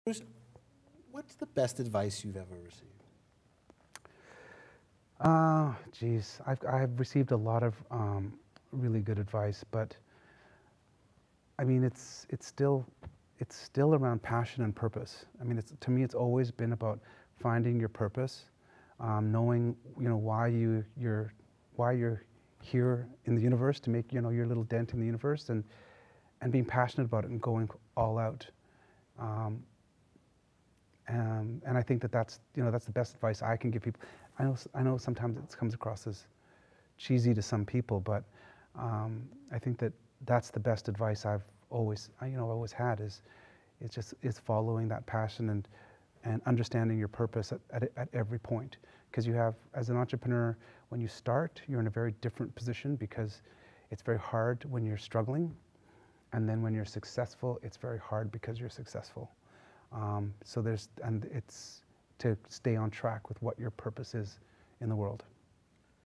Bruce, what's the best advice you've ever received? Geez, I've received a lot of really good advice, but I mean, it's still around passion and purpose. I mean, to me, it's always been about finding your purpose, knowing why you're here in the universe to make your little dent in the universe, and being passionate about it and going all out. And I think that's the best advice I can give people. I know sometimes it comes across as cheesy to some people, but I think that's the best advice I've always had is following that passion and understanding your purpose at every point. Because you have, as an entrepreneur, when you start, you're in a very different position because it's very hard when you're struggling, and then when you're successful, it's very hard because you're successful. So it's to stay on track with what your purpose is in the world.